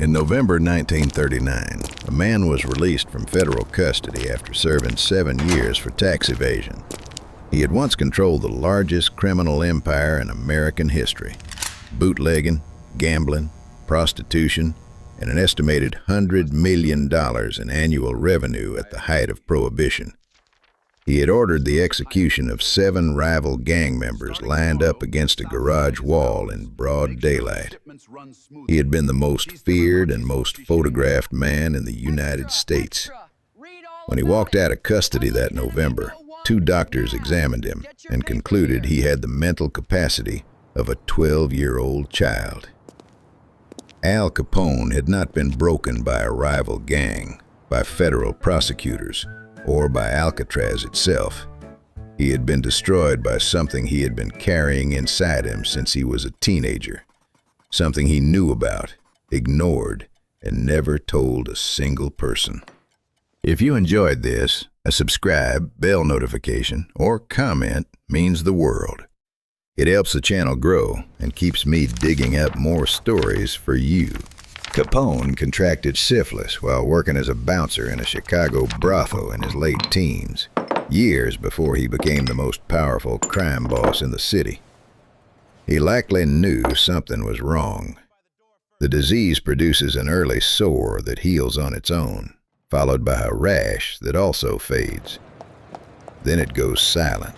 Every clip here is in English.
In November 1939, a man was released from federal custody after serving 7 years for tax evasion. He had once controlled the largest criminal empire in American history: bootlegging, gambling, prostitution, and an estimated $100 million in annual revenue at the height of Prohibition. He had ordered the execution of 7 rival gang members lined up against a garage wall in broad daylight. He had been the most feared and most photographed man in the United States. When he walked out of custody that November, 2 doctors examined him and concluded he had the mental capacity of a 12-year-old child. Al Capone had not been broken by a rival gang, by federal prosecutors, or by Alcatraz itself. He had been destroyed by something he had been carrying inside him since he was a teenager, something he knew about, ignored, and never told a single person. If you enjoyed this, a subscribe, bell notification, or comment means the world. It helps the channel grow and keeps me digging up more stories for you. Capone contracted syphilis while working as a bouncer in a Chicago brothel in his late teens, years before he became the most powerful crime boss in the city. He likely knew something was wrong. The disease produces an early sore that heals on its own, followed by a rash that also fades. Then it goes silent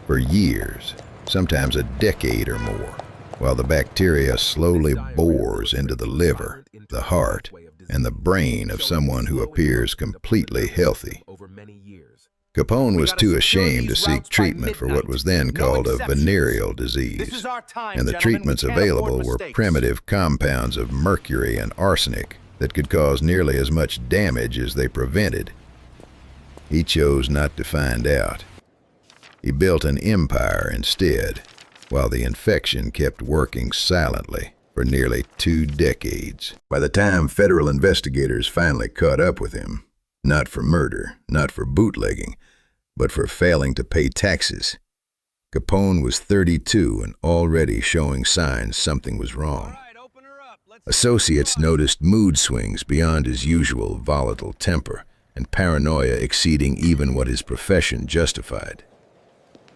for years, sometimes a decade or more, while the bacteria slowly bores into the liver, the heart, and the brain of someone who appears completely healthy. Capone was too ashamed to seek treatment for what was then called a venereal disease, and the treatments available were primitive compounds of mercury and arsenic that could cause nearly as much damage as they prevented. He chose not to find out. He built an empire instead, while the infection kept working silently for nearly 2 decades. By the time federal investigators finally caught up with him, not for murder, not for bootlegging, but for failing to pay taxes, Capone was 32 and already showing signs something was wrong. Associates noticed mood swings beyond his usual volatile temper and paranoia exceeding even what his profession justified.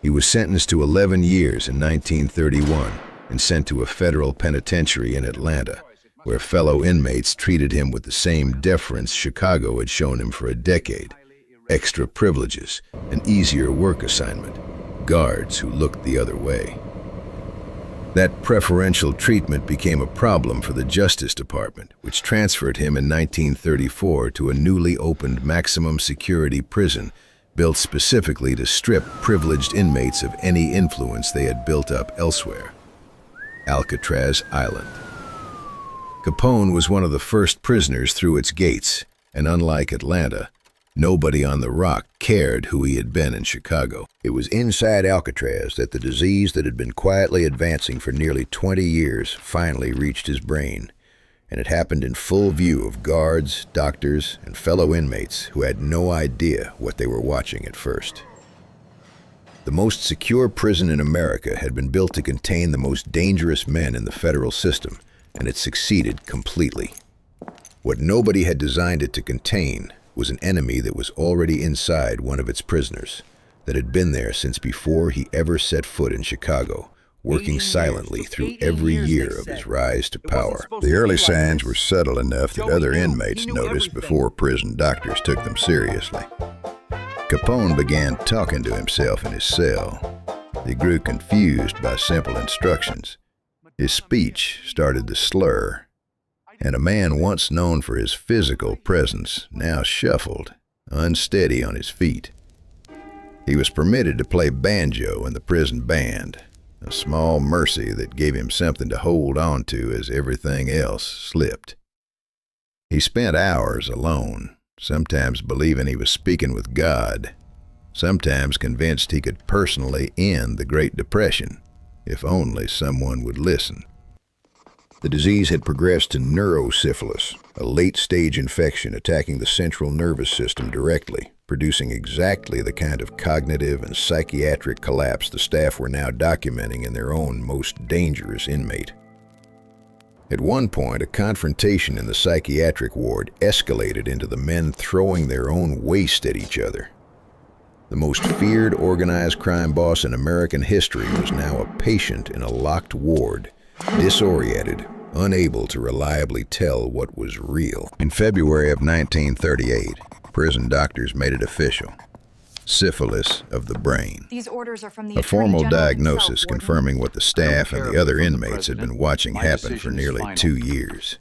He was sentenced to 11 years in 1931 and sent to a federal penitentiary in Atlanta, where fellow inmates treated him with the same deference Chicago had shown him for a decade: extra privileges, an easier work assignment, guards who looked the other way. That preferential treatment became a problem for the Justice Department, which transferred him in 1934 to a newly opened maximum security prison built specifically to strip privileged inmates of any influence they had built up elsewhere: Alcatraz Island. Capone was one of the first prisoners through its gates, and unlike Atlanta, nobody on the Rock cared who he had been in Chicago. It was inside Alcatraz that the disease that had been quietly advancing for nearly 20 years finally reached his brain, and it happened in full view of guards, doctors, and fellow inmates who had no idea what they were watching at first. The most secure prison in America had been built to contain the most dangerous men in the federal system, and it succeeded completely. What nobody had designed it to contain was an enemy that was already inside one of its prisoners, that had been there since before he ever set foot in Chicago, working silently through every year of his rise to power. The early signs were subtle enough that other inmates noticed before prison doctors took them seriously. Capone began talking to himself in his cell. He grew confused by simple instructions. His speech started to slur, and a man once known for his physical presence now shuffled, unsteady on his feet. He was permitted to play banjo in the prison band, a small mercy that gave him something to hold on to as everything else slipped. He spent hours alone, sometimes believing he was speaking with God, sometimes convinced he could personally end the Great Depression, if only someone would listen. The disease had progressed to neurosyphilis, a late-stage infection attacking the central nervous system directly, producing exactly the kind of cognitive and psychiatric collapse the staff were now documenting in their own most dangerous inmate. At one point, a confrontation in the psychiatric ward escalated into the men throwing their own waste at each other. The most feared organized crime boss in American history was now a patient in a locked ward, disoriented, unable to reliably tell what was real. In February of 1938, prison doctors made it official. Syphilis of the brain. These orders are from the A formal Attorney General diagnosis himself, Warden. confirming what the staff and the other inmates had been watching happen for nearly 2 years.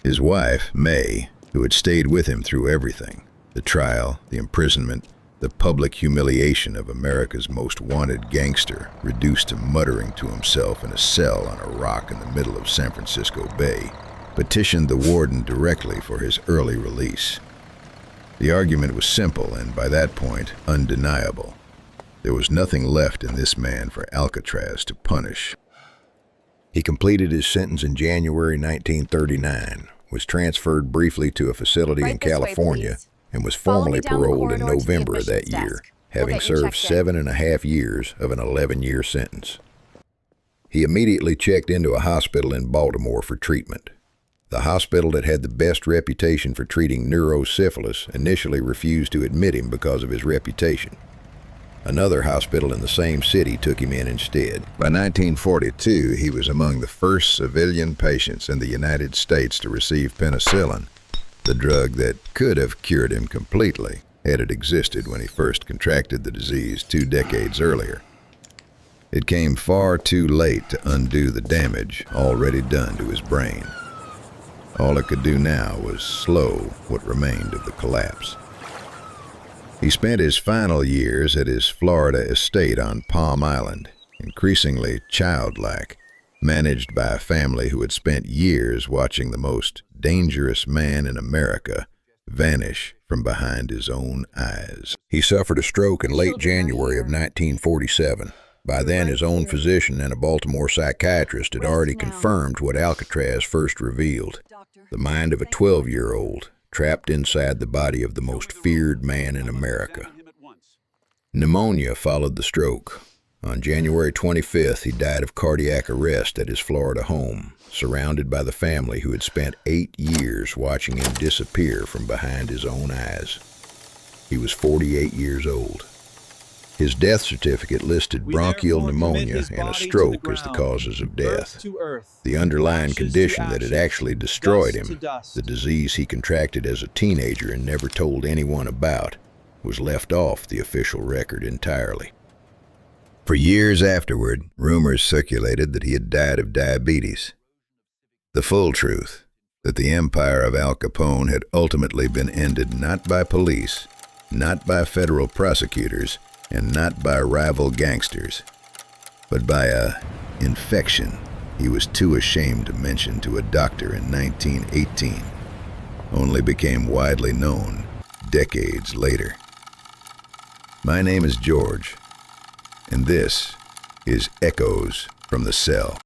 His wife, May, who had stayed with him through everything, the trial, the imprisonment, the public humiliation of America's most wanted gangster, reduced to muttering to himself in a cell on a rock in the middle of San Francisco Bay, petitioned the warden directly for his early release. The argument was simple and, by that point, undeniable. There was nothing left in this man for Alcatraz to punish. He completed his sentence in January 1939, was transferred briefly to a facility in California, and was formally paroled in November of that year, having served 7.5 years of an 11-year sentence. He immediately checked into a hospital in Baltimore for treatment. The hospital that had the best reputation for treating neurosyphilis initially refused to admit him because of his reputation. Another hospital in the same city took him in instead. By 1942, he was among the first civilian patients in the United States to receive penicillin, the drug that could have cured him completely had it existed when he first contracted the disease 2 decades earlier. It came far too late to undo the damage already done to his brain. All it could do now was slow what remained of the collapse. He spent his final years at his Florida estate on Palm Island, increasingly childlike, managed by a family who had spent years watching the most dangerous man in America vanish from behind his own eyes. He suffered a stroke in late January of 1947. By then, his own physician and a Baltimore psychiatrist had already confirmed what Alcatraz first revealed: the mind of a 12-year-old trapped inside the body of the most feared man in America. Pneumonia followed the stroke. On January 25th, he died of cardiac arrest at his Florida home, surrounded by the family who had spent 8 years watching him disappear from behind his own eyes. He was 48 years old. His death certificate listed bronchial pneumonia and a stroke as the causes of death. The underlying condition that had actually destroyed him, the disease he contracted as a teenager and never told anyone about, was left off the official record entirely. For years afterward, rumors circulated that he had died of diabetes. The full truth, that the empire of Al Capone had ultimately been ended not by police, not by federal prosecutors, and not by rival gangsters, but by a infection he was too ashamed to mention to a doctor in 1918, only became widely known decades later. My name is George, and this is Echoes from the Cell.